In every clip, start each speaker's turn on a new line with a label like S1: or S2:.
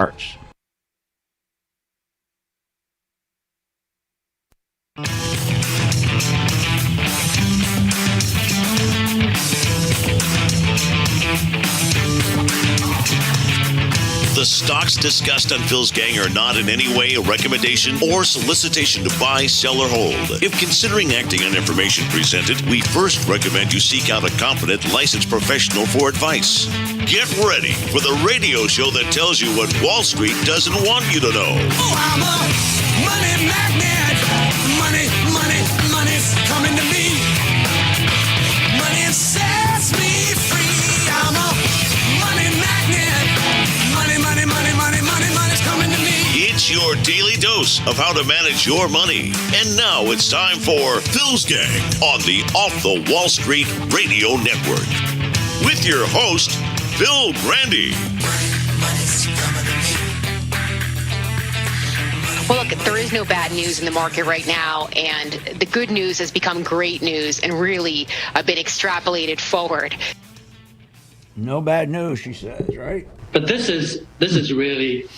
S1: starts.
S2: The stocks discussed on Phil's Gang are not in any way a recommendation or solicitation to buy, sell, or hold. If considering acting on information presented, we first recommend you seek out a competent, licensed professional for advice. Get ready for the radio show that tells you what Wall Street doesn't want you to know.
S3: Oh, I'm a money magnet. Money's coming to me. Money sets me free. I'm a money magnet. Money's coming to me.
S2: It's your daily dose of how to manage your money. And now it's time for Phil's Gang on the Off the Wall Street Radio Network. With your host, Phil Grandy.
S3: Money's coming to me.
S4: Well, look, there is no bad news in the market right now, and the good news has become great news and really been extrapolated forward.
S1: No bad news, she says, right?
S5: But this is really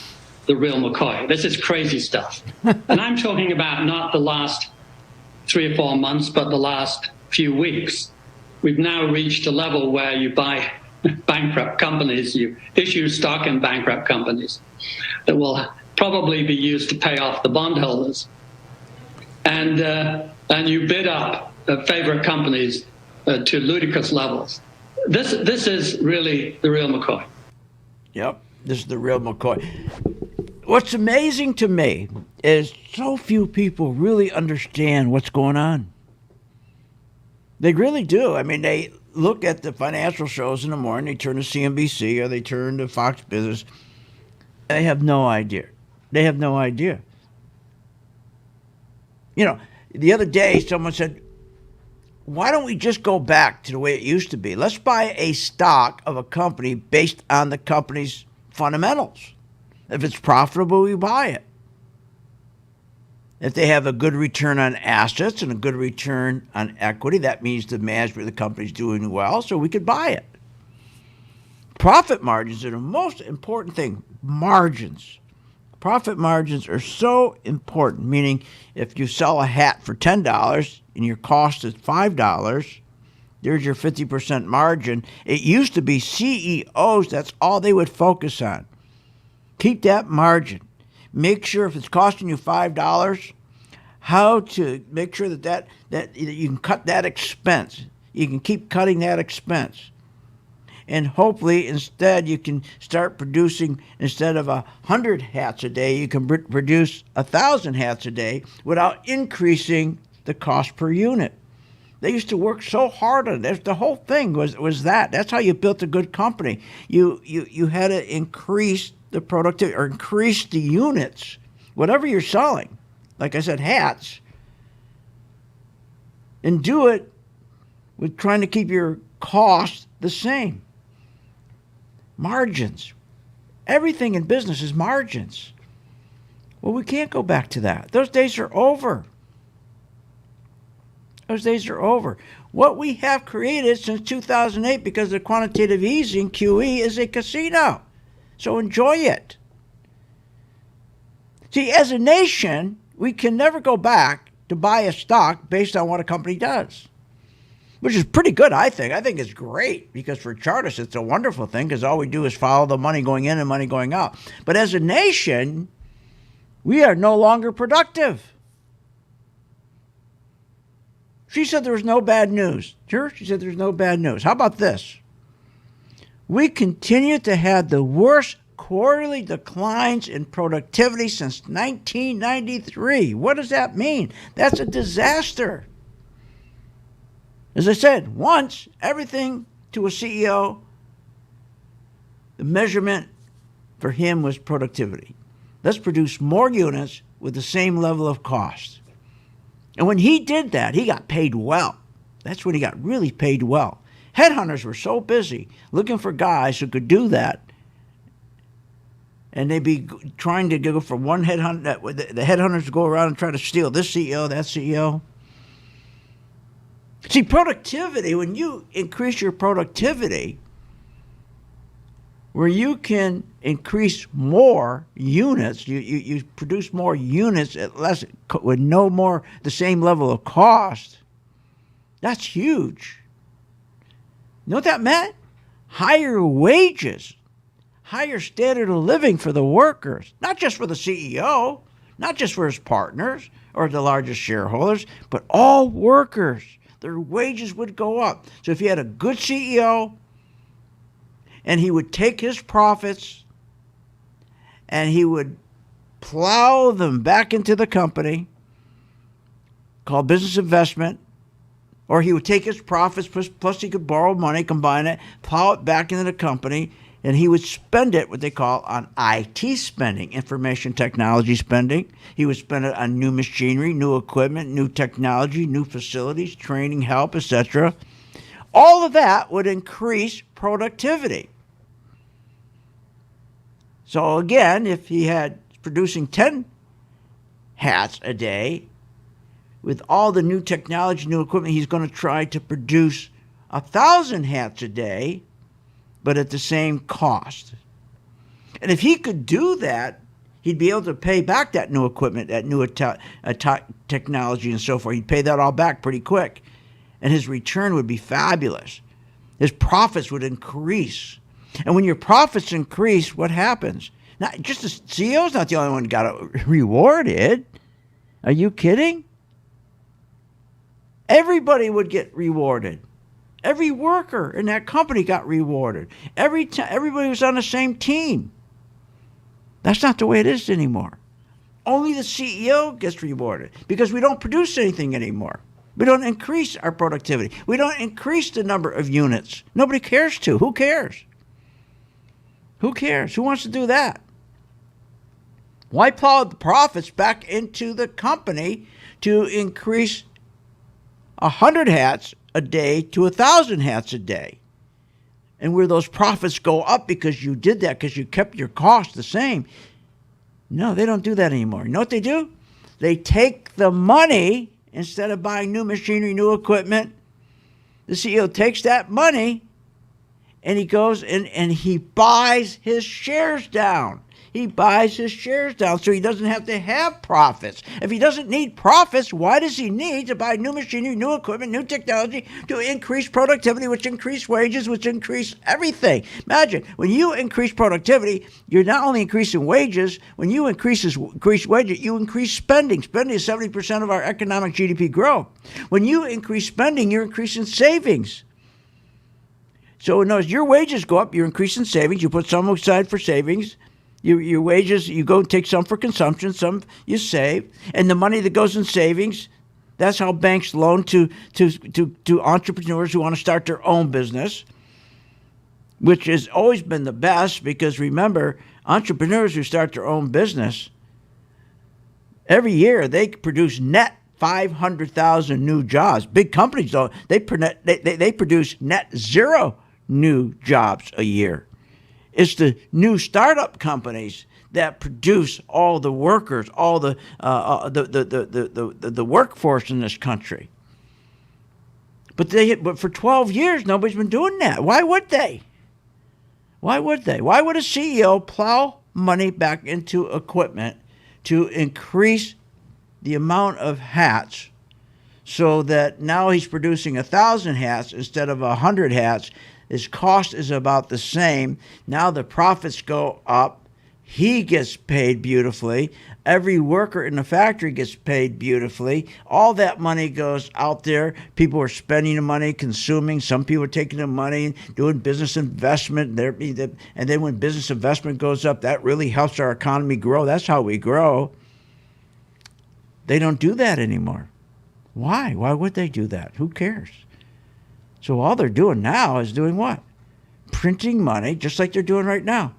S5: the real McCoy. This is crazy stuff. And I'm talking about not the last 3 or 4 months, but the last few weeks. We've now reached a level where you buy bankrupt companies, you issue stock in bankrupt companies that will probably be used to pay off the bondholders. And you bid up favorite companies to ludicrous levels. This is really the real McCoy.
S1: Yep, this is the real McCoy. What's amazing to me is so few people really understand what's going on. They really do. I mean, they look at the financial shows in the morning, they turn to CNBC or they turn to Fox Business. They have no idea. They have no idea. You know, the other day someone said, why don't we just go back to the way it used to be? Let's buy a stock of a company based on the company's fundamentals. If it's profitable, we buy it. If they have a good return on assets and a good return on equity, that means the management of the company is doing well, so we could buy it. Profit margins are the most important thing. Margins. Profit margins are so important, meaning if you sell a hat for $10 and your cost is $5, there's your 50% margin. It used to be CEOs, that's all they would focus on. Keep that margin. Make sure if it's costing you $5, how to make sure that you can cut that expense. You can keep cutting that expense. And hopefully, instead, you can start producing, instead of 100 hats a day, you can produce 1,000 hats a day without increasing the cost per unit. They used to work so hard on it. The whole thing was that. That's how you built a good company. You had to increase the productivity or increase the units, whatever you're selling. Like I said, hats. And do it with trying to keep your costs the same. Margins. Everything in business is margins. Well, we can't go back to that. Those days are over. Those days are over. What we have created since 2008 because of quantitative easing, QE, is a casino. So enjoy it. See, as a nation, we can never go back to buy a stock based on what a company does. Which is pretty good, I think. I think it's great because for Chartists, it's a wonderful thing because all we do is follow the money going in and money going out. But as a nation, we are no longer productive. She said there was no bad news. Sure, she said there's no bad news. How about this? We continue to have the worst quarterly declines in productivity since 1993. What does that mean? That's a disaster. As I said, once, everything to a CEO, the measurement for him was productivity. Let's produce more units with the same level of cost. And when he did that, he got paid well. That's when he got really paid well. Headhunters were so busy looking for guys who could do that. And they'd be trying to go from one headhunt, the headhunters go around and try to steal this CEO, that CEO. See, productivity, when you increase your productivity, where you can increase more units, you produce more units at less, with no more, the same level of cost, that's huge. You know what that meant? Higher wages, higher standard of living for the workers, not just for the CEO, not just for his partners or the largest shareholders, but all workers. Their wages would go up. So if you had a good CEO and he would take his profits and he would plow them back into the company, called business investment, or he would take his profits, plus he could borrow money, combine it, plow it back into the company, and he would spend it, what they call, on IT spending, information technology spending. He would spend it on new machinery, new equipment, new technology, new facilities, training, help, etc. All of that would increase productivity. So again, if he had producing 10 hats a day, with all the new technology, new equipment, he's going to try to produce 1,000 hats a day, but at the same cost. And if he could do that, he'd be able to pay back that new equipment, that new technology and so forth. He'd pay that all back pretty quick. And his return would be fabulous. His profits would increase. And when your profits increase, what happens? Not just the CEO's not the only one who got rewarded. Are you kidding? Everybody would get rewarded. Every worker in that company got rewarded. Everybody was on the same team. That's not the way it is anymore. Only the CEO gets rewarded because we don't produce anything anymore. We don't increase our productivity. We don't increase the number of units. Nobody cares to. Who cares? Who cares? Who wants to do that? Why plow the profits back into the company to increase 100 hats a day to 1,000 hats a day? And where those profits go up because you did that, because you kept your costs the same. No, they don't do that anymore. You know what they do? They take the money, instead of buying new machinery, new equipment, the CEO takes that money and he goes and he buys his shares down. He buys his shares down so he doesn't have to have profits. If he doesn't need profits, why does he need to buy new machinery, new equipment, new technology to increase productivity, which increase wages, which increase everything? Imagine, when you increase productivity, you're not only increasing wages, when you increase wages, you increase spending. Spending is 70% of our economic GDP growth. When you increase spending, you're increasing savings. So in other words, your wages go up, you're increasing savings, you put some aside for savings. Your wages, you go take some for consumption, some you save, and the money that goes in savings, that's how banks loan to entrepreneurs who want to start their own business, which has always been the best because remember, entrepreneurs who start their own business, every year they produce net 500,000 new jobs. Big companies don't. They produce net zero new jobs a year. It's the new startup companies that produce all the workers, all the workforce in this country. But for 12 years, nobody's been doing that. Why would they? Why would they? Why would a CEO plow money back into equipment to increase the amount of hats so that now he's producing 1,000 hats instead of 100 hats? His cost is about the same. Now the profits go up. He gets paid beautifully. Every worker in the factory gets paid beautifully. All that money goes out there. People are spending the money, consuming. Some people are taking the money and doing business investment. And then when business investment goes up, that really helps our economy grow. That's how we grow. They don't do that anymore. Why? Why would they do that? Who cares? So all they're doing now is doing what? Printing money, just like they're doing right now.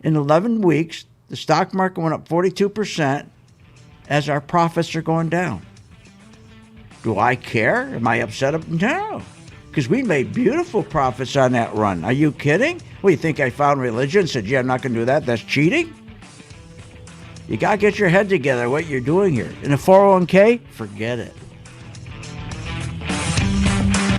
S1: In 11 weeks, the stock market went up 42% as our profits are going down. Do I care? Am I upset? No, because we made beautiful profits on that run. Are you kidding? Well, you think I found religion and said, yeah, I'm not going to do that? That's cheating? You got to get your head together what you're doing here. In a 401k, forget it.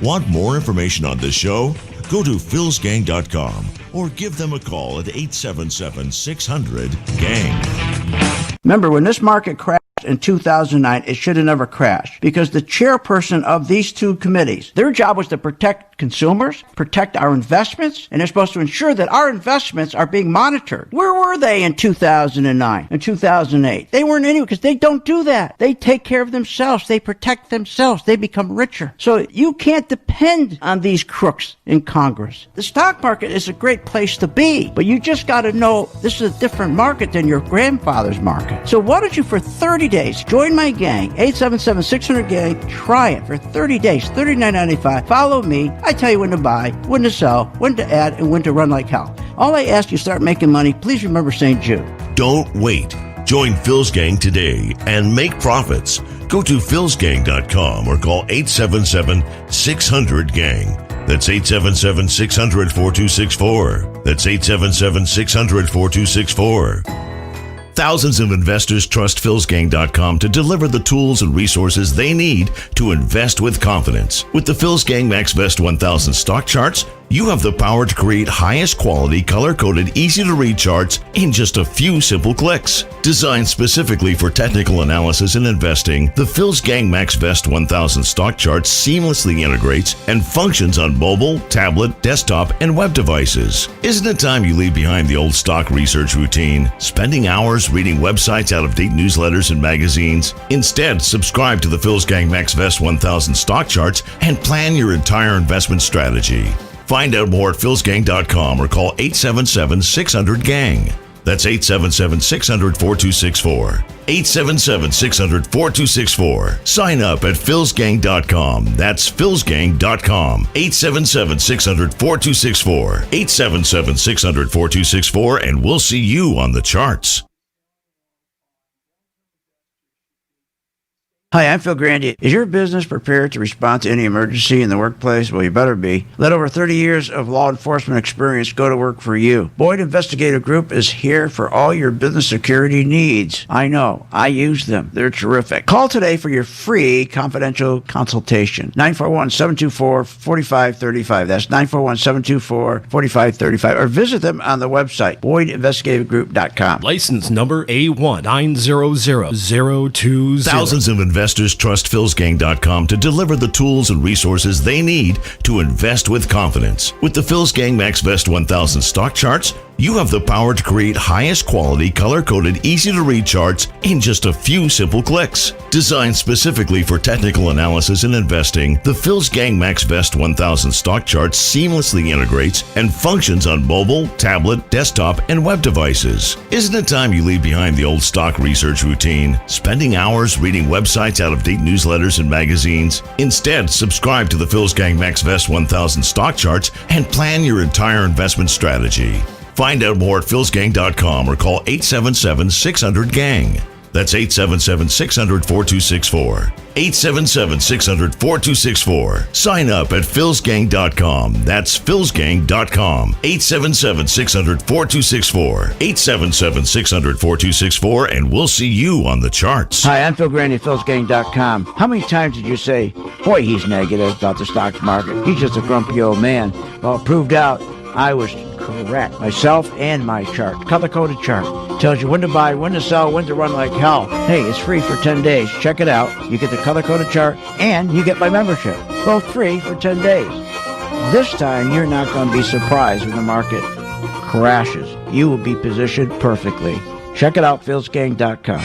S2: Want more information on this show? Go to philsgang.com or give them a call at 877-600-GANG.
S1: Remember, when this market crashed in 2009, it should have never crashed because the chairperson of these two committees, their job was to protect consumers, protect our investments, and they're supposed to ensure that our investments are being monitored. Where were they in 2009 and 2008? They weren't anywhere because they don't do that. They take care of themselves. They protect themselves. They become richer. So you can't depend on these crooks in Congress. The stock market is a great place to be, but you just got to know this is a different market than your grandfather's market. So why don't you, for 30 days, join my gang, 877-600-GANG. Try it for 30 days, $39.95. Follow me. I tell you when to buy, when to sell, when to add, and when to run like hell. All I ask you, start making money. Please remember St. Jude.
S2: Don't wait. Join Phil's Gang today and make profits. Go to philsgang.com or call 877-600-GANG. That's 877-600-4264. That's 877-600-4264. Thousands of investors trust philsgang.com to deliver the tools and resources they need to invest with confidence. With the Phil's Gang Max Best 1000 stock charts, you have the power to create highest quality, color-coded, easy-to-read charts in just a few simple clicks. Designed specifically for technical analysis and investing, the Phil's Gang Max Best 1000 stock chart seamlessly integrates and functions on mobile, tablet, desktop, and web devices. Isn't it time you leave behind the old stock research routine, spending hours reading websites, out-of-date newsletters, and magazines? Instead, subscribe to the Phil's Gang Max Best 1000 stock charts and plan your entire investment strategy. Find out more at philsgang.com or call 877-600-GANG. That's 877-600-4264. 877-600-4264. Sign up at philsgang.com. That's philsgang.com. 877-600-4264. 877-600-4264, and we'll see you on the charts.
S1: Hi, I'm Phil Grandy. Is your business prepared to respond to any emergency in the workplace? Well, you better be. Let over 30 years of law enforcement experience go to work for you. Boyd Investigative Group is here for all your business security needs. I know. I use them. They're terrific. Call today for your free confidential consultation. 941-724-4535. That's 941-724-4535. Or visit them on the website, boydinvestigativegroup.com.
S6: License number A1900020.
S2: Thousands of investors trust philsgang.com to deliver the tools and resources they need to invest with confidence. With the Phil's Gang Max Best 1000 stock charts, you have the power to create highest quality, color-coded, easy-to-read charts in just a few simple clicks. Designed specifically for technical analysis and investing, the Phil's Gang Max Best 1000 stock chart seamlessly integrates and functions on mobile, tablet, desktop, and web devices. Isn't it time you leave behind the old stock research routine, spending hours reading websites, out-of-date newsletters, and magazines? Instead, subscribe to the Phil's Gang Max Best 1000 stock charts and plan your entire investment strategy. Find out more at philsgang.com or call 877-600-GANG. That's 877-600-4264. 877-600-4264. Sign up at philsgang.com. That's philsgang.com. 877-600-4264. 877-600-4264, and we'll see you on the charts.
S1: Hi, I'm Phil Grandy, philsgang.com. How many times did you say, boy, he's negative about the stock market? He's just a grumpy old man. Well, it proved out I was correct. Myself and my chart, color-coded chart, tells you when to buy, when to sell, when to run like hell. Hey, it's free for 10 days. Check it out. You get the color-coded chart and you get my membership. Both free for 10 days. This time, you're not going to be surprised when the market crashes. You will be positioned perfectly. Check it out, philsgang.com.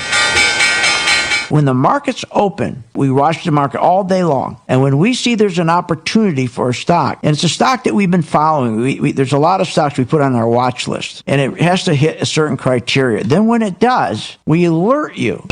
S1: When the markets open, we watch the market all day long. And when we see there's an opportunity for a stock, and it's a stock that we've been following, there's a lot of stocks we put on our watch list, and it has to hit a certain criteria. Then when it does, we alert you.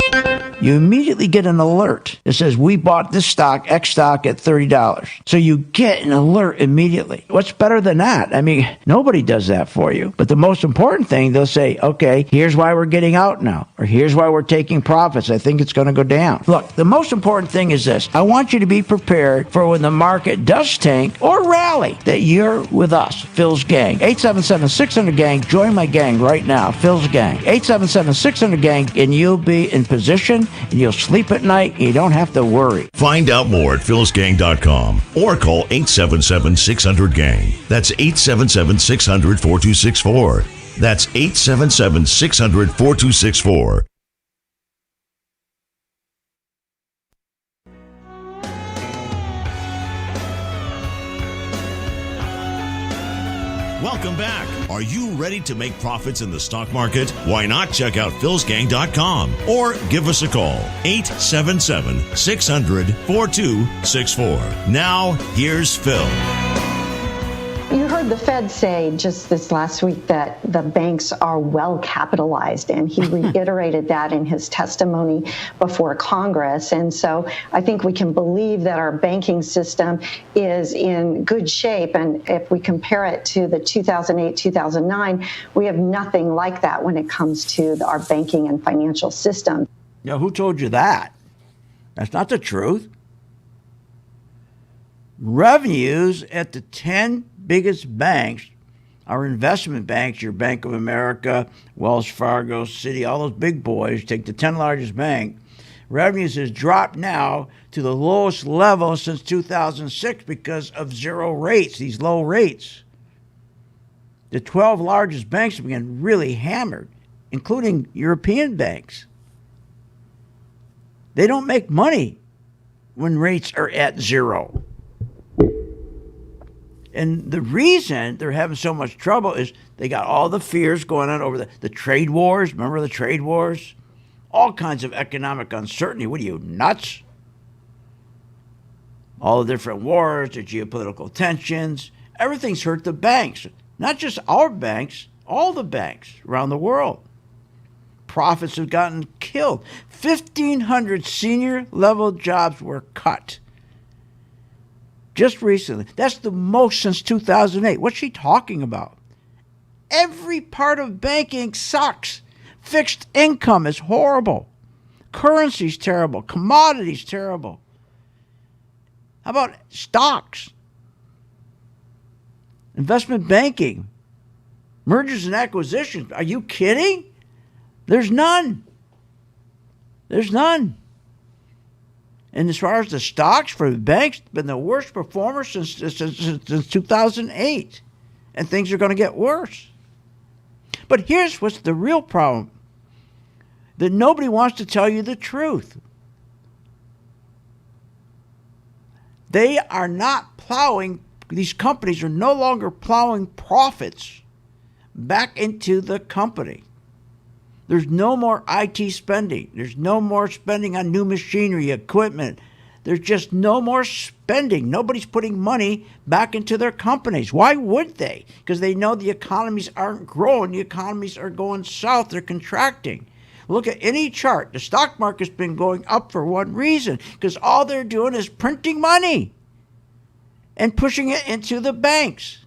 S1: You immediately get an alert that says, we bought this stock, X stock, at $30. So you get an alert immediately. What's better than that? I mean, nobody does that for you. But the most important thing, they'll say, okay, here's why we're getting out now, or here's why we're taking profits. I think it's going to go down. Look, the most important thing is this. I want you to be prepared for when the market does tank or rally, that you're with us, Phil's Gang. 877-600-GANG. Join my gang right now, Phil's Gang. 877-600-GANG, and you'll be in position and you'll sleep at night and you don't have to worry.
S2: Find out more at philsgang.com or call 877-600-GANG. That's 877-600-4264. That's 877-600-4264. Welcome back. Are you ready to make profits in the stock market? Why not check out philsgang.com or give us a call, 877-600-4264. Now, here's Phil.
S6: You heard the Fed say just this last week that the banks are well capitalized, and he reiterated that in his testimony before Congress. And so I think we can believe that our banking system is in good shape. And if we compare it to the 2008, 2009, we have nothing like that when it comes to our banking and financial system.
S1: Now, who told you that? That's not the truth. Revenues at the 10 biggest banks, our investment banks, your Bank of America, Wells Fargo, Citi, all those big boys, take the 10 largest bank, revenues has dropped now to the lowest level since 2006 because of zero rates, these low rates. The 12 largest banks have been really hammered, including European banks. They don't make money when rates are at zero. And the reason they're having so much trouble is they got all the fears going on over the trade wars. Remember the trade wars? All kinds of economic uncertainty. What are you, nuts? All the different wars, the geopolitical tensions. Everything's hurt the banks. Not just our banks, all the banks around the world. Profits have gotten killed. 1,500 senior level jobs were cut. Just recently. That's the most since 2008. What's she talking about? Every part of banking sucks. Fixed income is horrible. Currency's terrible. Commodities terrible. How about stocks? Investment banking. Mergers and acquisitions. Are you kidding? There's none. There's none. And as far as the stocks for the banks, been the worst performer since 2008. And things are going to get worse. But here's what's the real problem. That nobody wants to tell you the truth. They are not plowing, these companies are no longer plowing profits back into the company. There's no more IT spending. There's no more spending on new machinery, equipment. There's just no more spending. Nobody's putting money back into their companies. Why would they? Because they know the economies aren't growing. The economies are going south. They're contracting. Look at any chart. The stock market's been going up for one reason, because all they're doing is printing money and pushing it into the banks.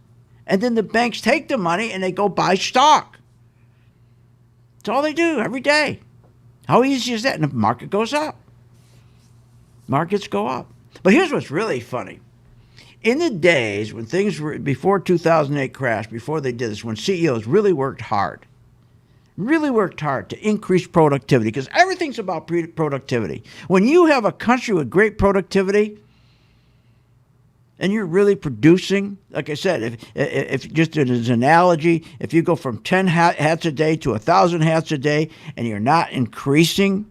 S1: And then the banks take the money and they go buy stock. That's all they do every day. How easy is that? And the market goes up. Markets go up. But here's what's really funny. In the days when things were, before 2008 crash, before they did this, when CEOs really worked hard to increase productivity, because everything's about productivity. When you have a country with great productivity, and you're really producing, like I said, if just as an analogy, if you go from 10 hats a day to 1,000 hats a day and you're not increasing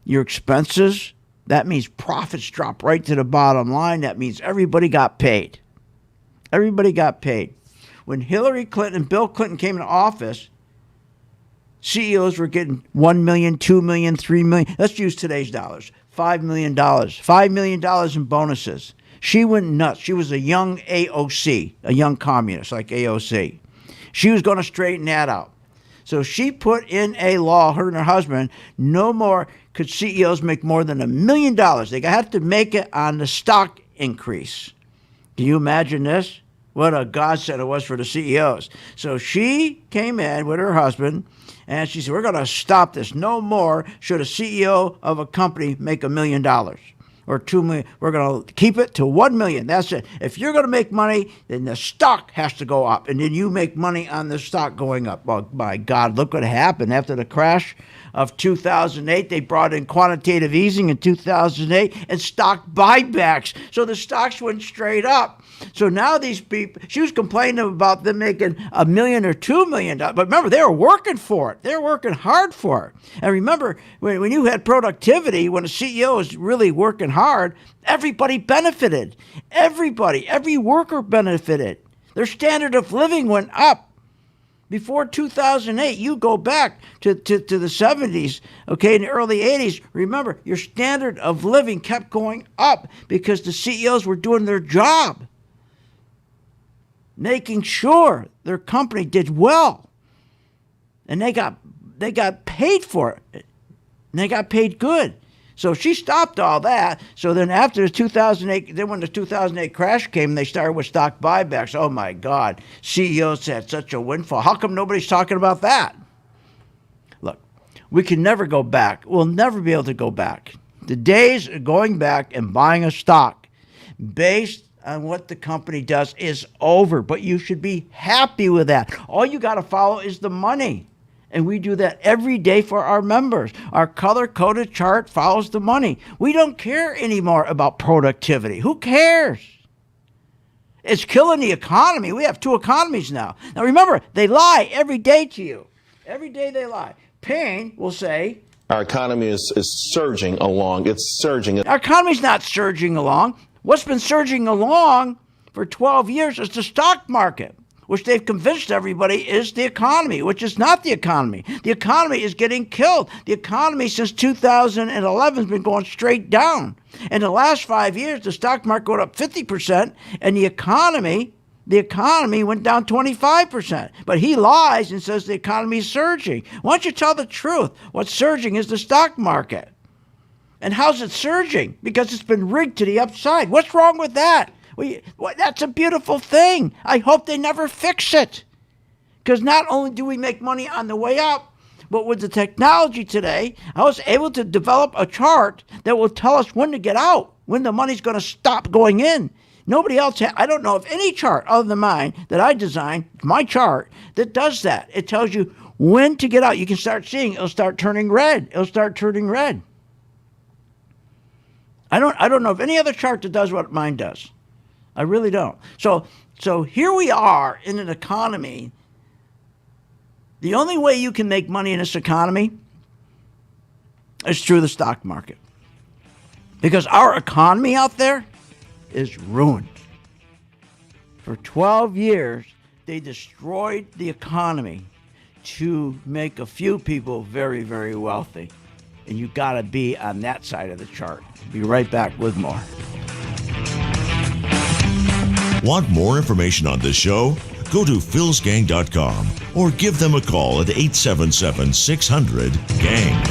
S1: your expenses, that means profits drop right to the bottom line. That means everybody got paid. Everybody got paid. When Hillary Clinton and Bill Clinton came into office, CEOs were getting $1 million, $2 million, $3 million. Let's use today's dollars. $5 million. $5 million in bonuses. She went nuts. She was a young AOC, a young communist like AOC. She was going to straighten that out. So she put in a law, her and her husband, no more could CEOs make more than $1 million. They have to make it on the stock increase. Can you imagine this? What a godsend it was for the CEOs. So she came in with her husband, and she said, we're going to stop this. No more should a CEO of a company make $1 million. or 2 million. We're going to keep it to 1 million. That's it. If you're going to make money, then the stock has to go up, and then you make money on the stock going up. Well, my God, look what happened after the crash of 2008. They brought in quantitative easing in 2008 and stock buybacks. So the stocks went straight up. So now these people, she was complaining about them making $1 million or $2 million. But remember, they were working for it. They were working hard for it. And remember, when you had productivity, when a CEO is really working hard, everybody benefited. Everybody, every worker benefited. Their standard of living went up. Before 2008, you go back to the 70s, okay, in the early 80s, remember, your standard of living kept going up because the CEOs were doing their job, making sure their company did well. And they got paid for it. And they got paid good. So she stopped all that. So then after the 2008, then when the 2008 crash came, they started with stock buybacks. Oh my God, CEOs had such a windfall. How come nobody's talking about that? Look, we can never go back. We'll never be able to go back. The days of going back and buying a stock based on what the company does is over, but you should be happy with that. All you got to follow is the money. And we do that every day for our members. Our color-coded chart follows the money. We don't care anymore about productivity. Who cares? It's killing the economy. We have 2 economies now. Now remember, they lie every day to you. Every day they lie. Payne will say,
S7: our economy is surging along. It's surging.
S1: Our economy's not surging along. What's been surging along for 12 years is the stock market, which they've convinced everybody is the economy, which is not the economy. The economy is getting killed. The economy since 2011 has been going straight down. In the last 5 years, the stock market went up 50%, and the economy went down 25%. But he lies and says the economy is surging. Why don't you tell the truth? What's surging is the stock market. And how's it surging? Because it's been rigged to the upside. What's wrong with that? That's a beautiful thing. I hope they never fix it. Because not only do we make money on the way up, but with the technology today, I was able to develop a chart that will tell us when to get out, when the money's going to stop going in. Nobody else, I don't know of any chart other than mine that I designed, my chart, that does that. It tells you when to get out. You can start seeing it'll start turning red. It'll start turning red. I don't know of any other chart that does what mine does. I really don't. So here we are in an economy. The only way you can make money in this economy is through the stock market. Because our economy out there is ruined. For 12 years, they destroyed the economy to make a few people very, very wealthy. And you got to be on that side of the chart. Be right back with more.
S2: Want more information on this show? Go to philsgang.com or give them a call at 877-600-GANG.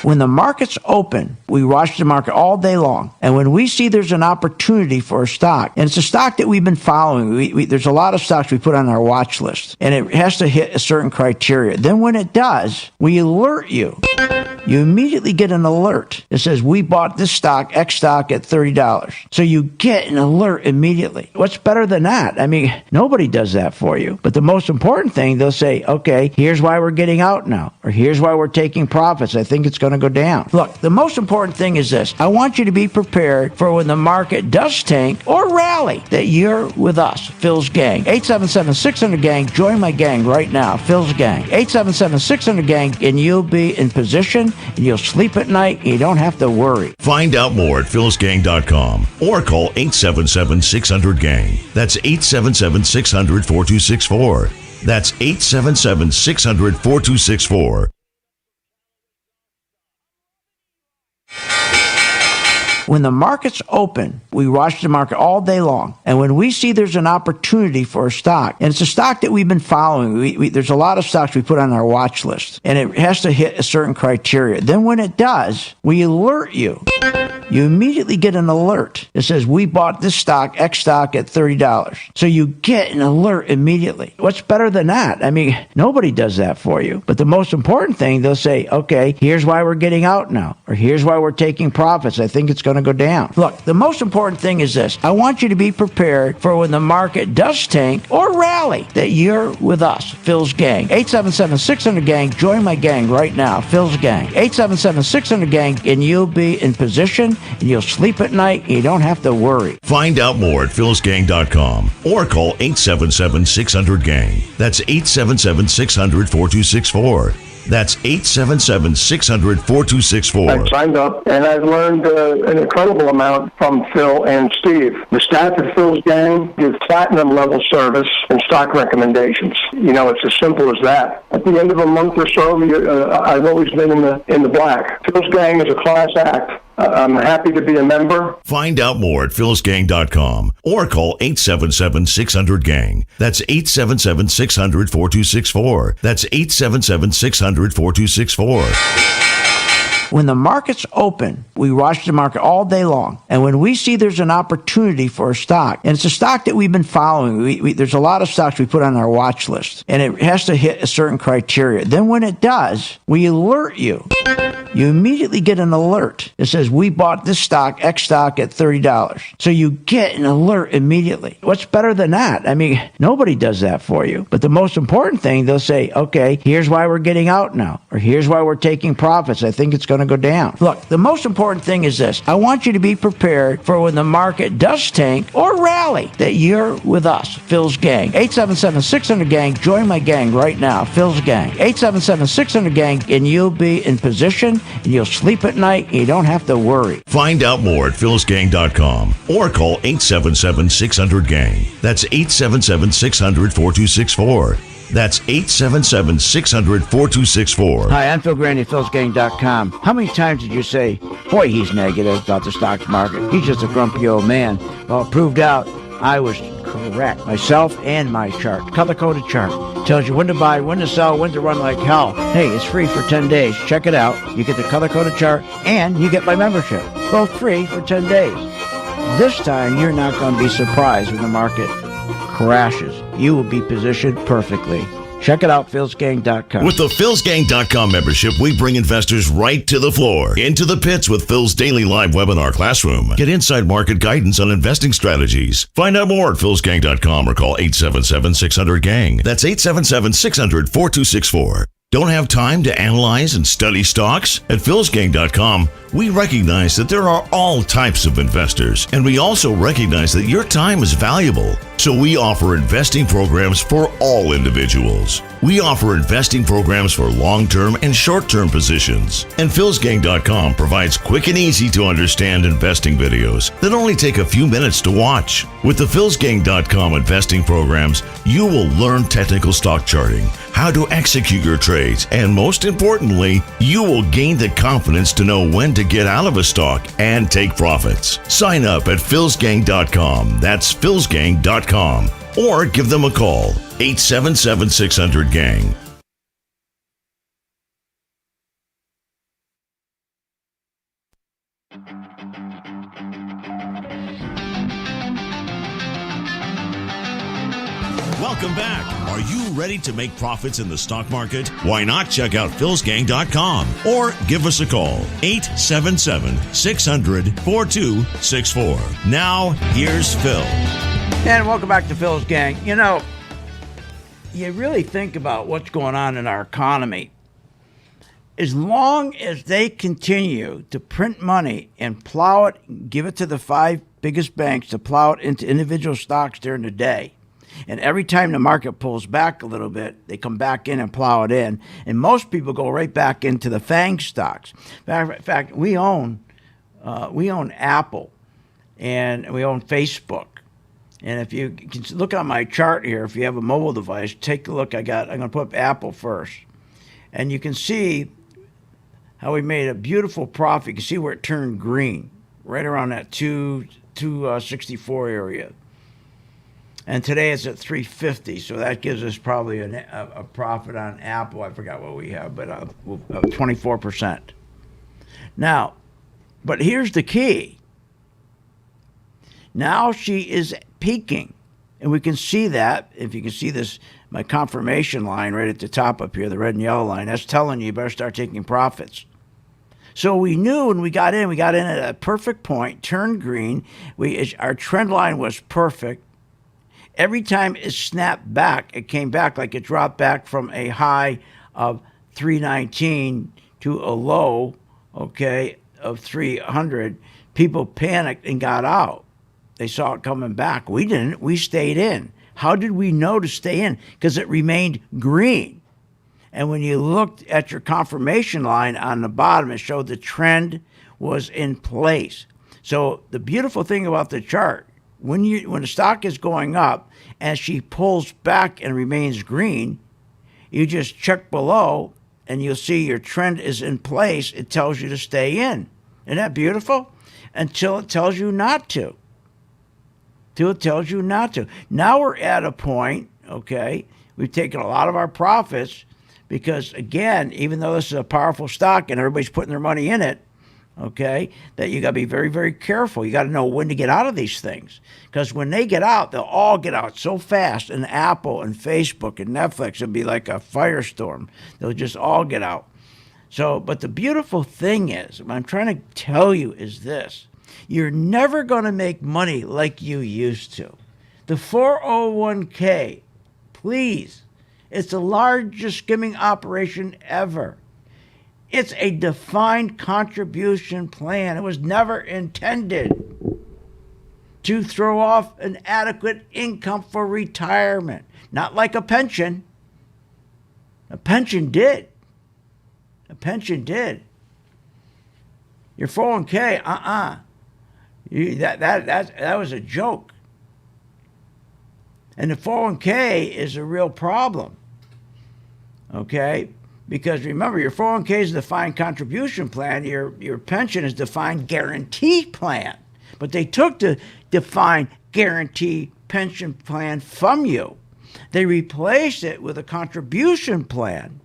S1: When the markets open, we watch the market all day long. And when we see there's an opportunity for a stock, and it's a stock that we've been following, there's a lot of stocks we put on our watch list, and it has to hit a certain criteria. Then when it does, we alert you. You immediately get an alert that says, we bought this stock, X stock, at $30. So you get an alert immediately. What's better than that? I mean, nobody does that for you. But the most important thing, they'll say, okay, here's why we're getting out now, or here's why we're taking profits. I think it's going to go down. Look, the most important thing is this. I want you to be prepared for when the market does tank or rally, that you're with us, Phil's Gang. 877-600-GANG. Join my gang right now, Phil's Gang. 877-600-GANG, and you'll be in position, and you'll sleep at night, and you don't have to worry.
S2: Find out more at philsgang.com or call 877-600-GANG. That's 877-600-4264. That's 877-600-4264.
S1: When the markets open, we watch the market all day long. And when we see there's an opportunity for a stock, and it's a stock that we've been following, there's a lot of stocks we put on our watch list, and it has to hit a certain criteria. Then when it does, we alert you. you immediately get an alert that says, we bought this stock, X stock, at $30. So you get an alert immediately. What's better than that? I mean, nobody does that for you. But the most important thing, they'll say, okay, here's why we're getting out now, or here's why we're taking profits. I think it's going to go down. Look, the most important thing is this. I want you to be prepared for when the market does tank or rally, that you're with us, Phil's Gang. 877-600-GANG. Join my gang right now, Phil's Gang. 877-600-GANG, and you'll be in position, and you'll sleep at night, and you don't have to worry.
S2: Find out more at philsgang.com or call 877-600-GANG. That's 877-600-4264. That's 877-600-4264.
S8: I've signed up, and I've learned an incredible amount from Phil and Steve. The staff at Phil's Gang gives platinum-level service and stock recommendations. You know, it's as simple as that. At the end of a month or so, I've always been in the black. Phil's Gang is a class act. I'm happy to be a member.
S2: Find out more at philsgang.com or call 877-600-GANG. That's 877-600-4264. That's 877-600-4264.
S1: When the market's open, we watch the market all day long. And when we see there's an opportunity for a stock, and it's a stock that we've been following, there's a lot of stocks we put on our watch list, and it has to hit a certain criteria. Then when it does, we alert you. You immediately get an alert that says, we bought this stock, X stock, at $30. So you get an alert immediately. What's better than that? I mean, nobody does that for you. But the most important thing, they'll say, okay, here's why we're getting out now, or here's why we're taking profits. I think it's going to go down. Look, the most important thing is this. I want you to be prepared for when the market does tank or rally, that you're with us, Phil's Gang. 877-600-GANG. Join my gang right now, Phil's Gang. 877-600-GANG, and you'll be in position, and you'll sleep at night, and you don't have to worry.
S2: Find out more at philsgang.com or call 877-600-GANG. That's 877-600-4264. That's 877-600-4264.
S1: Hi, I'm Phil Grandy, philsgang.com. How many times did you say, boy, he's negative about the stock market? He's just a grumpy old man. Well, it proved out I was correct. Myself and my chart. Color-coded chart. Tells you when to buy, when to sell, when to run like hell. Hey, it's free for 10 days. Check it out. You get the color-coded chart, and you get my membership. Both free for 10 days. This time, you're not going to be surprised when the market crashes. You will be positioned perfectly. Check it out, philsgang.com.
S2: With the philsgang.com membership, we bring investors right to the floor, into the pits with Phil's daily live webinar classroom. Get inside market guidance on investing strategies. Find out more at philsgang.com or call 877-600-GANG. That's 877-600-4264. Don't have time to analyze and study stocks? At philsgang.com, we recognize that there are all types of investors, and we also recognize that your time is valuable. So we offer investing programs for all individuals. We offer investing programs for long-term and short-term positions. And philsgang.com provides quick and easy to understand investing videos that only take a few minutes to watch. With the philsgang.com investing programs, you will learn technical stock charting, how to execute your trades, and most importantly, you will gain the confidence to know when to get out of a stock and take profits. Sign up at philsgang.com. That's philsgang.com. Or give them a call, 877-600-GANG. Welcome back. Are you ready to make profits in the stock market? Why not check out philsgang.com or give us a call, 877-600-4264. Now, here's Phil.
S1: And welcome back to Phil's Gang. You know, you really think about what's going on in our economy. As long as they continue to print money and plow it, give it to the 5 biggest banks to plow it into individual stocks during the day, and every time the market pulls back a little bit, they come back in and plow it in. And most people go right back into the FANG stocks. In fact, we own Apple, and we own Facebook. And if you can look on my chart here, if you have a mobile device, take a look. I'm going to put up Apple first. And you can see how we made a beautiful profit. You can see where it turned green, right around that 264 area. And today it's at 350, so that gives us probably a profit on Apple. I forgot what we have, but 24%. Now, But here's the key. Now she is peaking. And we can see that. If you can see this, my confirmation line right at the top up here, the red and yellow line, that's telling you better start taking profits. So we knew when we got in at a perfect point, turned green. Our trend line was perfect. Every time it snapped back, it came back like it dropped back from a high of 319 to a low, okay, of 300. People panicked and got out. They saw it coming back. We didn't. We stayed in. How did we know to stay in? Because it remained green. And when you looked at your confirmation line on the bottom, it showed the trend was in place. So the beautiful thing about the chart, when the stock is going up and she pulls back and remains green, you just check below and you'll see your trend is in place. It tells you to stay in. Isn't that beautiful? Until it tells you not to. Till it tells you not to. Now we're at a point, okay, we've taken a lot of our profits because, again, even though this is a powerful stock and everybody's putting their money in it, okay, that you got to be very, very careful. You got to know when to get out of these things. Because when they get out, they'll all get out so fast. And Apple and Facebook and Netflix, it'll be like a firestorm. They'll just all get out. So, but the beautiful thing is, what I'm trying to tell you is this. You're never going to make money like you used to. The 401k, please, it's the largest skimming operation ever. It's a defined contribution plan. It was never intended to throw off an adequate income for retirement. Not like a pension. A pension did. A pension did. Your 401k, that was a joke. And the 401k is a real problem. Okay? Because remember, your 401k is a defined contribution plan. Your pension is defined guarantee plan. But they took the defined guarantee pension plan from you. They replaced it with a contribution plan.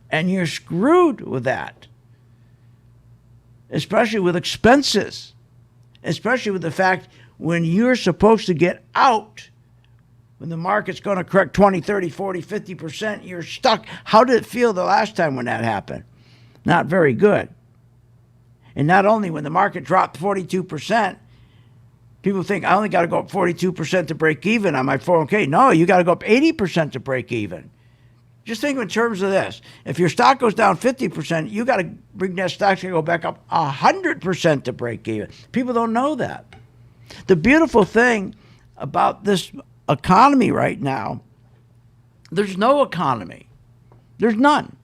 S1: And you're screwed with that. Especially with expenses. Especially with the fact when you're supposed to get out, when the market's going to correct 20, 30, 40, 50%, you're stuck. How did it feel the last time when that happened? Not very good. And not only when the market dropped 42%, people think, I only got to go up 42% to break even on my 401k. No, you got to go up 80% to break even. Just think in terms of this. If your stock goes down 50%, you got to bring that stock to go back up 100% to break even. People don't know that. The beautiful thing about this economy right now, there's no economy. There's none.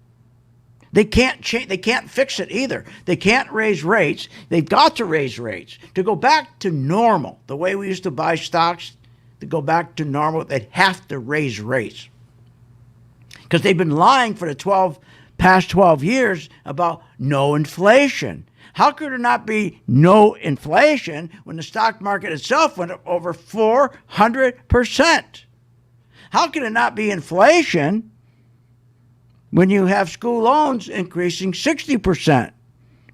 S1: They can't change. They can't fix it either. They can't raise rates. They've got to raise rates to go back to normal. The way we used to buy stocks, to go back to normal, they'd have to raise rates. Because they've been lying for the past 12 years about no inflation. How could there not be no inflation when the stock market itself went up over 400%? How can it not be inflation when you have school loans increasing 60%,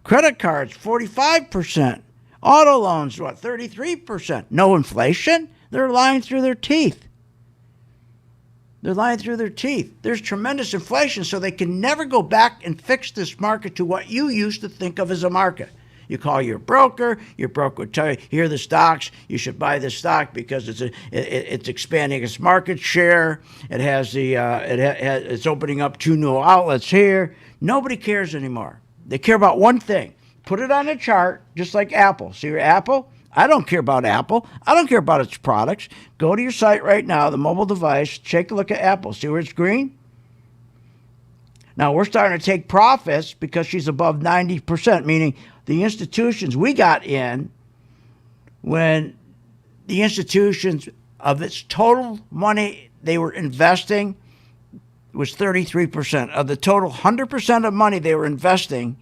S1: credit cards 45%, auto loans, 33%? No inflation? They're lying through their teeth. They're lying through their teeth. There's tremendous inflation, so they can never go back and fix this market to what you used to think of as a market. You call your broker will tell you, here are the stocks, you should buy this stock because it's expanding its market share. It has it's opening up 2 new outlets here. Nobody cares anymore. They care about one thing. Put it on a chart, just like Apple. See your Apple? I don't care about Apple. I don't care about its products. Go to your site right now, the mobile device, take a look at Apple. See where it's green? Now, we're starting to take profits because she's above 90%, meaning the institutions we got in when the institutions of its total money they were investing was 33%. Of the total 100% of money they were investing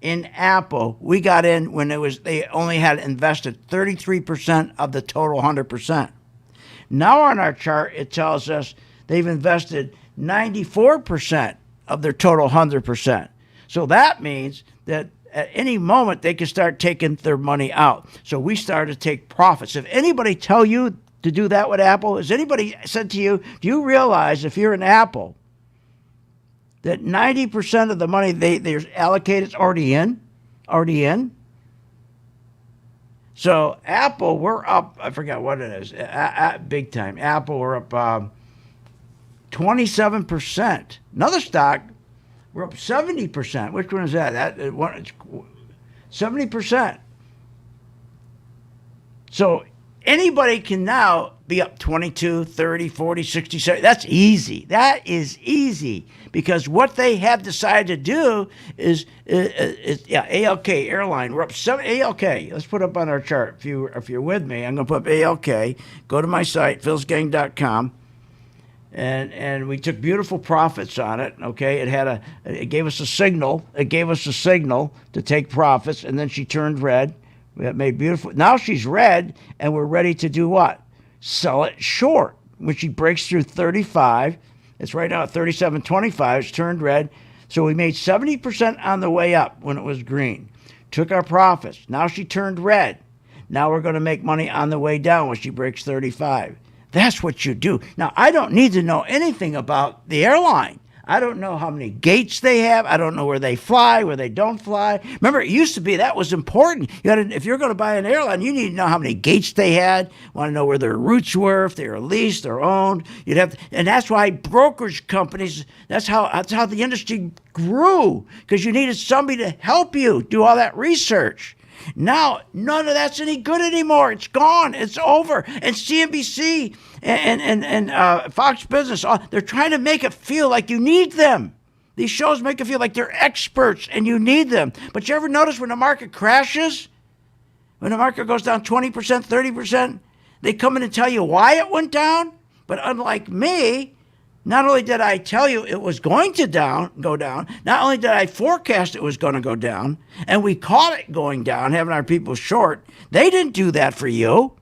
S1: in Apple, we got in when they only had invested 33% of the total 100%. Now on our chart, it tells us they've invested 94% of their total 100%. So that means that at any moment they can start taking their money out. So we started to take profits. If anybody tell you to do that with Apple, has anybody said to you, do you realize if you're an Apple that 90% of the money they're allocated is already in? So Apple, we're up, I forgot what it is, big time. Apple, we're up 27%. Another stock, we're up 70%. Which one is that? That one, it's 70%. So anybody can now be up 22, 30, 40, 60, 70. That's easy. That is easy because what they have decided to do is ALK airline. We're up 7 ALK. Let's put up on our chart. If you're with me, I'm going to put up ALK. Go to my site, philsgang.com. And we took beautiful profits on it. Okay, it gave us a signal. It gave us a signal to take profits, and then she turned red. We have made beautiful. Now she's red, and we're ready to do what? Sell it short. When she breaks through 35, it's right now at 37.25. It's turned red. So we made 70% on the way up when it was green. Took our profits. Now she turned red. Now we're going to make money on the way down when she breaks 35. That's what you do. Now, I don't need to know anything about the airline. I don't know how many gates they have. I don't know where they fly, where they don't fly. Remember, it used to be that was important. If you're going to buy an airline, you need to know how many gates they had. Want to know where their routes were, if they were leased or owned. And that's why brokerage companies. That's how the industry grew, because you needed somebody to help you do all that research. Now, none of that's any good anymore. It's gone. It's over. And CNBC and Fox Business, they're trying to make it feel like you need them. These shows make it feel like they're experts and you need them. But you ever notice when the market crashes, when the market goes down 20%, 30%, they come in and tell you why it went down? But unlike me, not only did I tell you it was going to go down, not only did I forecast it was going to go down, and we caught it going down, having our people short, they didn't do that for you.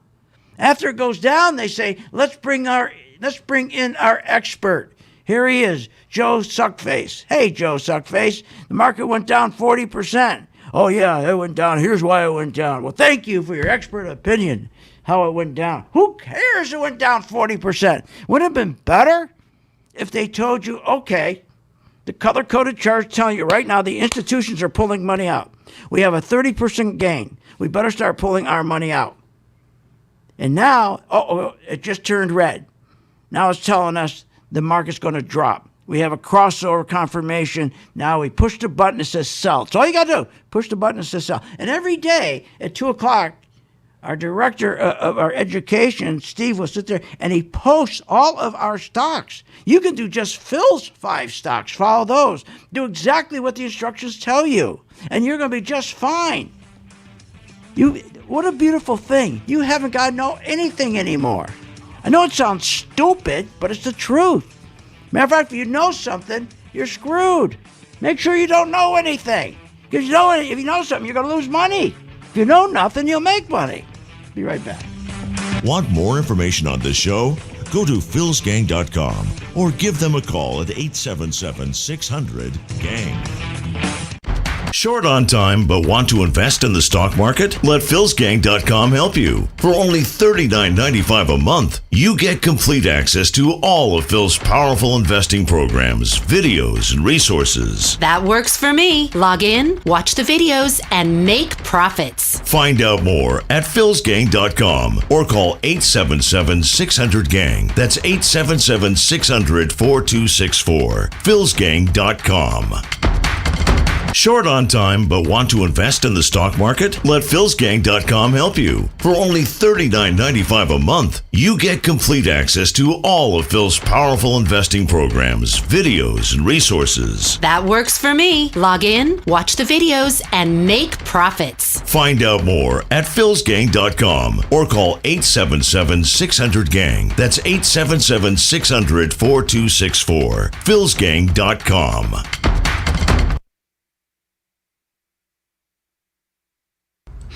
S1: After it goes down, they say, let's bring in our expert. Here he is, Joe Suckface. Hey, Joe Suckface, the market went down 40%. Oh, yeah, it went down. Here's why it went down. Well, thank you for your expert opinion, how it went down. Who cares it went down 40%? Wouldn't it have been better if they told you, okay, the color-coded chart's telling you right now the institutions are pulling money out. We have a 30% gain. We better start pulling our money out. And now, it just turned red. Now it's telling us the market's going to drop. We have a crossover confirmation. Now we push the button that says sell. That's all you got to do. Push the button that says sell. And every day at 2 o'clock, our director of our education, Steve, will sit there and he posts all of our stocks. You can do just Phil's 5 stocks. Follow those. Do exactly what the instructions tell you. And you're going to be just fine. What a beautiful thing. You haven't got to know anything anymore. I know it sounds stupid, but it's the truth. Matter of fact, if you know something, you're screwed. Make sure you don't know anything. Because if you know something, you're going to lose money. If you know nothing, you'll make money. Be right back.
S2: Want more information on this show? Go to philsgang.com or give them a call at 877-600-GANG. Short on time but want to invest in the stock market? Let philsgang.com help you. For only $39.95 a month, you get complete access to all of Phil's powerful investing programs, videos, and resources.
S9: That works for me. Log in, watch the videos, and make profits.
S2: Find out more at philsgang.com or call 877-600-GANG. That's 877-600-4264. philsgang.com. Short on time but want to invest in the stock market? Let philsgang.com help you. For only $39.95 a month, you get complete access to all of Phil's powerful investing programs, videos, and resources.
S9: That works for me. Log in, watch the videos, and make profits.
S2: Find out more at philsgang.com or call 877-600-GANG. That's 877-600-4264. philsgang.com.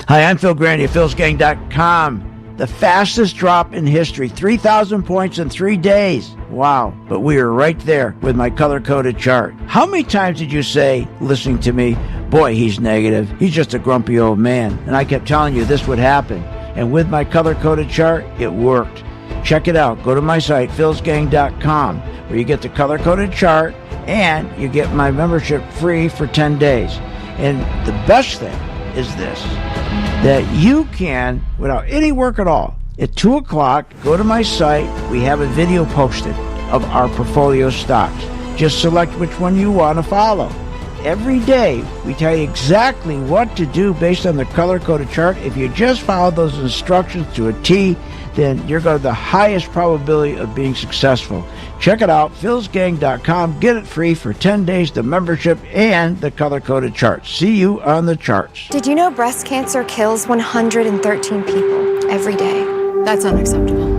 S1: Hi, I'm Phil Grandy at philsgang.com. The fastest drop in history, 3,000 points in 3 days. Wow. But we are right there with my color-coded chart. How many times did you say, listening to me, boy, he's negative. He's just a grumpy old man. And I kept telling you this would happen. And with my color-coded chart, it worked. Check it out. Go to my site, philsgang.com, where you get the color-coded chart and you get my membership free for 10 days. And the best thing is this, that you can, without any work at all, at 2 o'clock, go to my site. We have a video posted of our portfolio stocks. Just select which one you want to follow. Every day, we tell you exactly what to do based on the color-coded chart. If you just follow those instructions to a T, then you're going to have the highest probability of being successful. Check it out, philsgang.com. Get it free for 10 days, the membership and the color-coded charts. See you on the charts.
S10: Did you know breast cancer kills 113 people every day? That's unacceptable.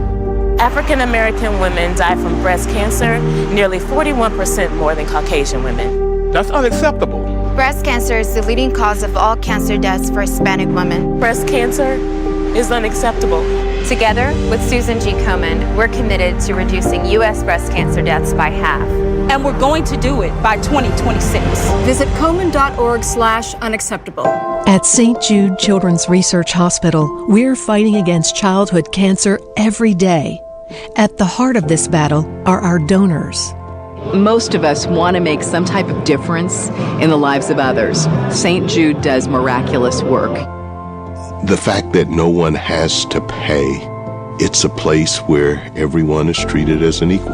S11: African American women die from breast cancer nearly 41% more than Caucasian women.
S12: That's unacceptable.
S10: Breast cancer is the leading cause of all cancer deaths for Hispanic women.
S11: Breast cancer is unacceptable.
S10: Together with Susan G. Komen, we're committed to reducing U.S. breast cancer deaths by half.
S13: And we're going to do it by 2026.
S14: Visit Komen.org/unacceptable.
S15: At St. Jude Children's Research Hospital, we're fighting against childhood cancer every day. At the heart of this battle are our donors.
S16: Most of us want to make some type of difference in the lives of others. St. Jude does miraculous work.
S17: The fact that no one has to pay, it's a place where everyone is treated as an equal.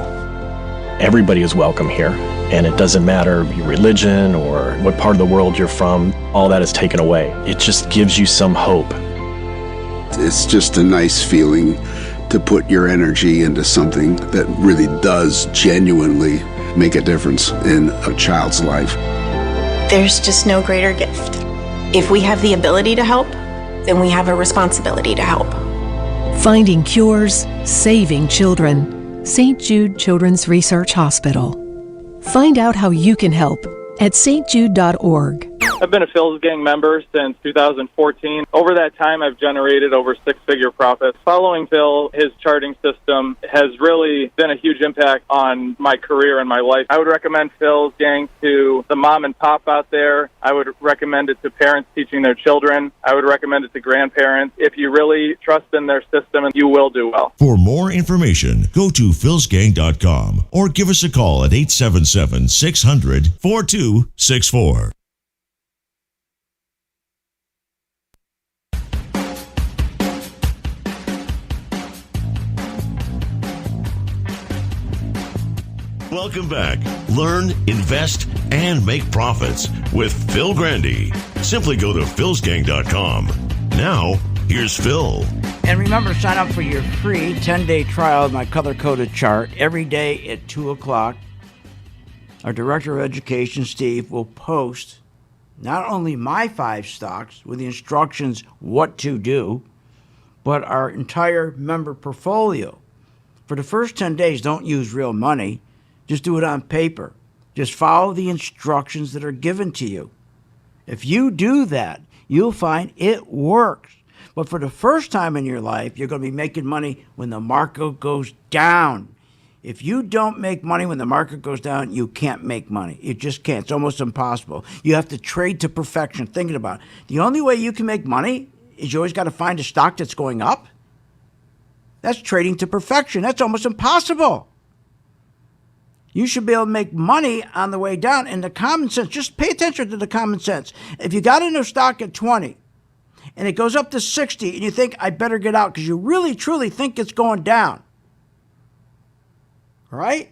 S18: Everybody is welcome here, and it doesn't matter your religion or what part of the world you're from, all that is taken away. It just gives you some hope.
S19: It's just a nice feeling to put your energy into something that really does genuinely make a difference in a child's life.
S20: There's just no greater gift. If we have the ability to help, then we have a responsibility to help.
S15: Finding cures, saving children. St. Jude Children's Research Hospital. Find out how you can help at stjude.org.
S12: I've been a Phil's Gang member since 2014. Over that time, I've generated over six-figure profits. Following Phil, his charting system has really been a huge impact on my career and my life. I would recommend Phil's Gang to the mom and pop out there. I would recommend it to parents teaching their children. I would recommend it to grandparents. If you really trust in their system, you will do well.
S2: For more information, go to philsgang.com or give us a call at 877-600-4264. Welcome back. Learn, invest, and make profits with Phil Grandy. Simply go to philsgang.com. Now, here's Phil.
S1: And remember, sign up for your free 10-day trial of my color-coded chart every day at 2 o'clock. Our Director of Education, Steve, will post not only my 5 stocks with the instructions what to do, but our entire member portfolio. For the first 10 days, don't use real money. Just do it on paper. Just follow the instructions that are given to you. If you do that, you'll find it works. But for the first time in your life, you're going to be making money when the market goes down. If you don't make money when the market goes down, you can't make money. You just can't. It's almost impossible. You have to trade to perfection. Thinking about it. The only way you can make money is you always got to find a stock that's going up. That's trading to perfection. That's almost impossible. You should be able to make money on the way down. And the common sense, just pay attention to the common sense. If you got into a stock at 20 and it goes up to 60 and you think, I better get out because you really, truly think it's going down. All right?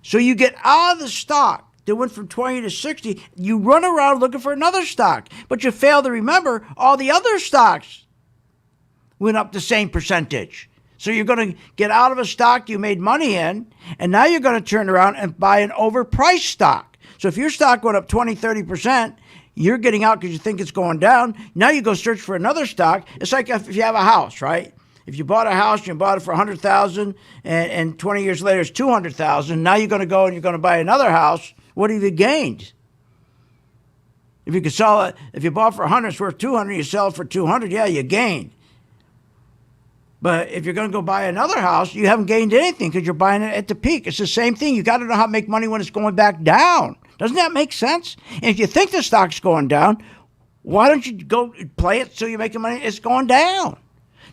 S1: So you get out of the stock that went from 20 to 60. You run around looking for another stock. But you fail to remember all the other stocks went up the same percentage. So you're going to get out of a stock you made money in, and now you're going to turn around and buy an overpriced stock. So if your stock went up 20, 30%, you're getting out because you think it's going down. Now you go search for another stock. It's like if you have a house, right? If you bought a house, you bought it for $100,000, and 20 years later it's $200,000. Now you're going to go and you're going to buy another house. What have you gained? If you could sell it, if you bought for $100, it's worth $200. You sell it for $200. Yeah, you gained. But if you're going to go buy another house, you haven't gained anything because you're buying it at the peak. It's the same thing. You got to know how to make money when it's going back down. Doesn't that make sense? And if you think the stock's going down, why don't you go play it so you're making money? It's going down.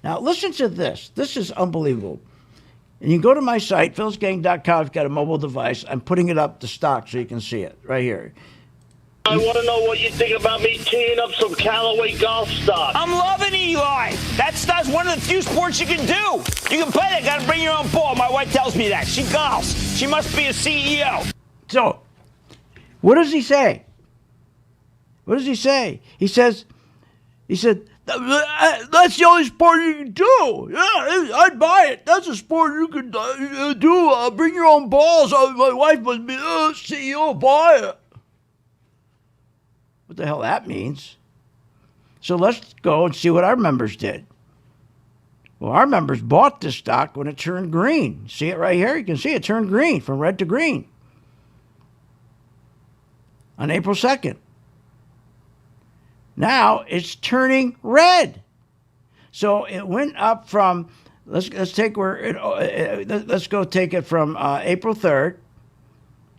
S1: Now, listen to this. This is unbelievable. And you go to my site, philsgang.com. If you've got a mobile device, I'm putting it up, the stock, so you can see it right here.
S14: I want to know what you think about me teeing up some Callaway golf stock.
S21: I'm loving Eli. That stuff's one of the few sports you can do. You can play that. Got to bring your own ball. My wife tells me that. She golfs. She must be a CEO.
S1: So, what does he say? What does he say? He said, that's the only sport you can do. Yeah, I'd buy it. That's a sport you can do. Bring your own balls. My wife must be CEO. Buy it. What the hell that means? So let's go and see what our members did. Well, our members bought this stock when it turned green. See it right here? You can see it turned green, from red to green, on April 2nd. Now it's turning red. So it went up from, let's go take it from April 3rd.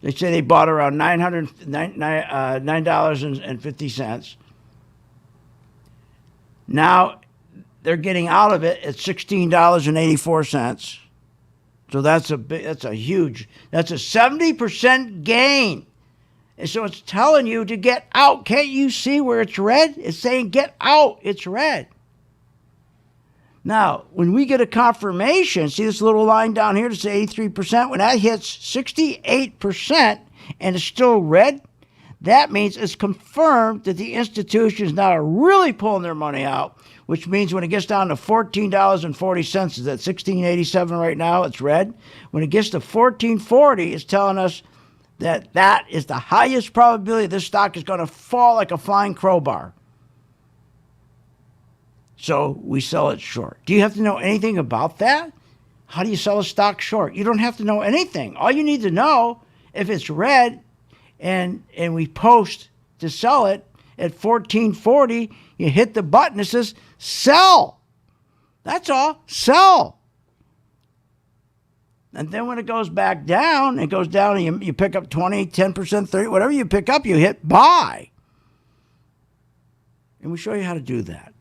S1: They say they bought around $9.50. Now they're getting out of it at $16.84. So that's a 70% gain. And so it's telling you to get out. Can't you see where it's red? It's saying get out. It's red. Now, when we get a confirmation, see this little line down here to say 83%? When that hits 68% and it's still red, that means it's confirmed that the institutions now are really pulling their money out, which means when it gets down to $14.40, is at $16.87 right now, it's red. When it gets to $14.40, it's telling us that is the highest probability this stock is going to fall like a flying crowbar. So we sell it short. Do you have to know anything about that? How do you sell a stock short? You don't have to know anything. All you need to know, if it's red and we post to sell it at $14.40, you hit the button that says sell. That's all. Sell. And then when it goes back down, it goes down and you pick up 20, 10%, 30%, whatever you pick up, you hit buy. And we show you how to do that.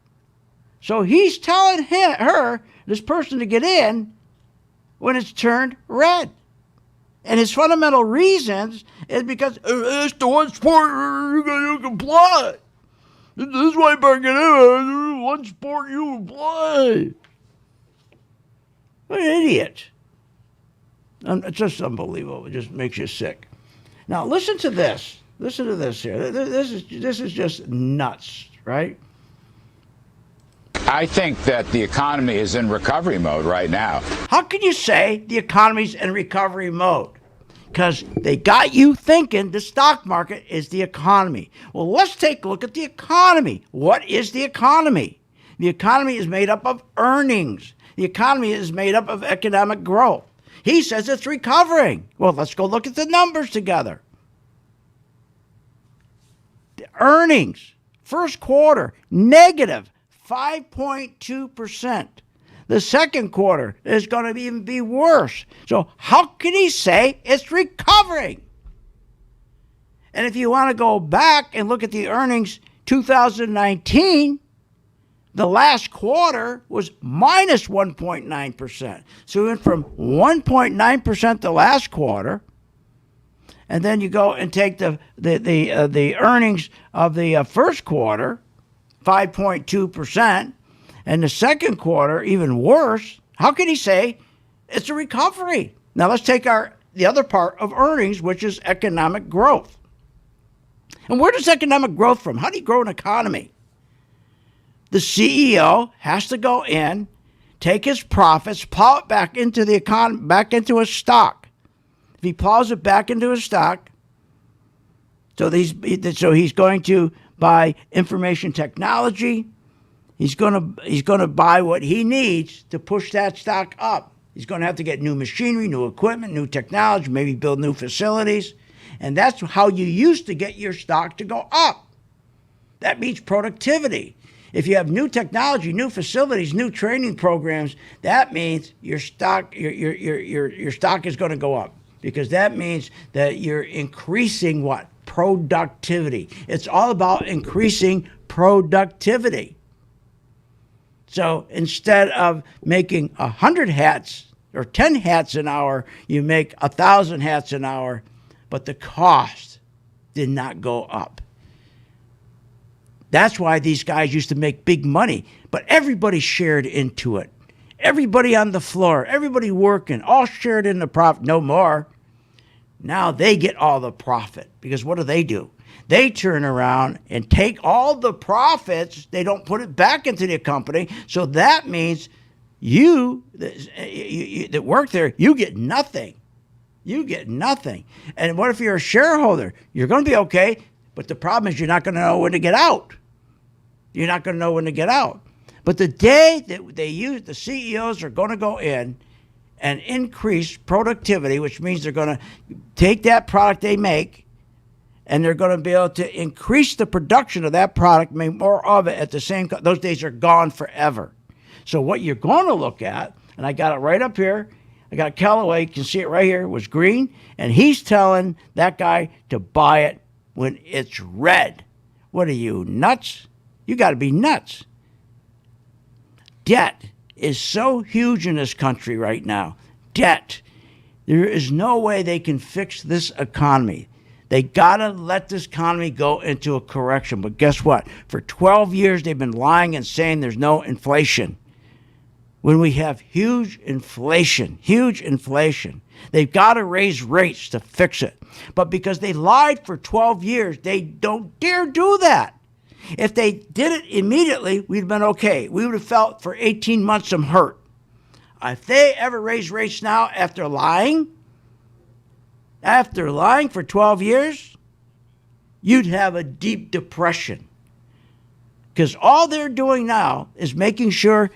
S1: So he's telling this person to get in when it's turned red. And his fundamental reasons is because it's the one sport you can play. This is why you better get in. One sport you can play. What an idiot. It's just unbelievable. It just makes you sick. Now, listen to this. Listen to this here. This is just nuts, right?
S22: I think that the economy is in recovery mode right now.
S1: How can you say the economy's in recovery mode? Because they got you thinking the stock market is the economy. Well, let's take a look at the economy. What is the economy? The economy is made up of earnings. The economy is made up of economic growth. He says it's recovering. Well, let's go look at the numbers together. The earnings, first quarter, negative 5.2%. The second quarter is going to even be worse. So how can he say it's recovering? And if you want to go back and look at the earnings 2019, the last quarter was minus 1.9%. So we went from 1.9% the last quarter, and then you go and take the earnings of the first quarter, 5.2%, and the second quarter, even worse. How can he say it's a recovery? Now let's take the other part of earnings, which is economic growth. And where does economic growth from? How do you grow an economy? The CEO has to go in, take his profits, plow it back into the economy, back into a stock. If he plows it back into a stock, so he's going to buy information technology. He's going to buy what he needs to push that stock up. He's going to have to get new machinery, new equipment, new technology, maybe build new facilities. And that's how you used to get your stock to go up. That means productivity. If you have new technology, new facilities, new training programs, that means your stock your stock is going to go up, because that means that you're increasing what? Productivity. It's all about increasing productivity. So instead of making 100 hats or 10 hats an hour, you make 1,000 hats an hour, but the cost did not go up. That's why these guys used to make big money, but everybody shared into it. Everybody on the floor, everybody working, all shared in the profit. No more. Now they get all the profit, because what do? They turn around and take all the profits. They don't put it back into the company. So that means you that work there, you get nothing. You get nothing. And what if you're a shareholder? You're going to be okay, but the problem is you're not going to know when to get out. You're not going to know when to get out. But the day that the CEOs are going to go in and increase productivity, which means they're going to take that product they make and they're going to be able to increase the production of that product, make more of it at the same time. Those days are gone forever. So what you're going to look at, and I got it right up here, I got Callaway, you can see it right here, was green, and he's telling that guy to buy it when it's red. What are you, nuts? You got to be nuts. Debt is so huge in this country right now. Debt. There is no way they can fix this economy. They got to let this economy go into a correction. But guess what? For 12 years, they've been lying and saying there's no inflation. When we have huge inflation, they've got to raise rates to fix it. But because they lied for 12 years, they don't dare do that. If they did it immediately, we'd have been okay. We would have felt for 18 months some hurt. If they ever raise rates now after lying for 12 years, you'd have a deep depression. Because all they're doing now is making sure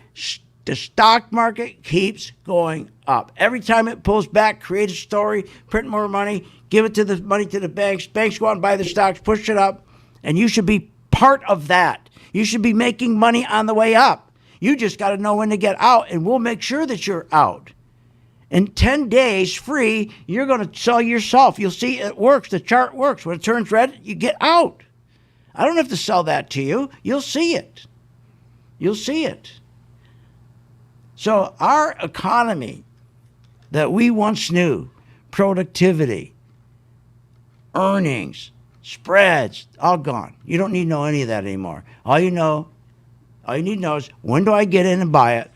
S1: the stock market keeps going up. Every time it pulls back, create a story, print more money, give it to the money to the banks. Banks go out and buy the stocks, push it up, and you should be part of that. You should be making money on the way up. You just got to know when to get out, and we'll make sure that you're out. In 10 days free, you're going to sell yourself. You'll see it works. The chart works. When it turns red, you get out. I don't have to sell that to you. You'll see it. You'll see it. So our economy that we once knew, productivity, earnings, spreads, all gone. You don't need to know any of that anymore. All you need to know is, when do I get in and buy it?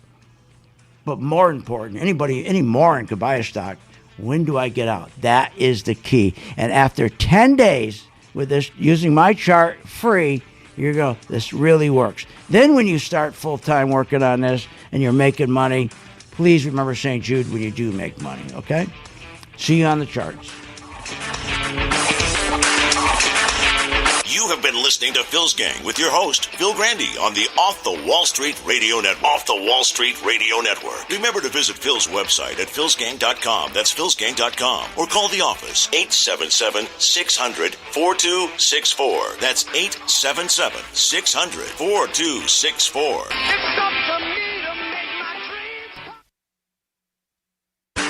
S1: But more important, any moron could buy a stock. When do I get out? That is the key. And after 10 days with this, using my chart free, you go, this really works. Then when you start full-time working on this and you're making money, please remember St. Jude when you do make money, okay? See you on the charts.
S2: You have been listening to Phil's Gang with your host, Phil Grandy, on the Off the Wall Street Radio Network. Off the Wall Street Radio Network. Remember to visit Phil's website at philsgang.com. That's philsgang.com. Or call the office, 877-600-4264. That's 877-600-4264.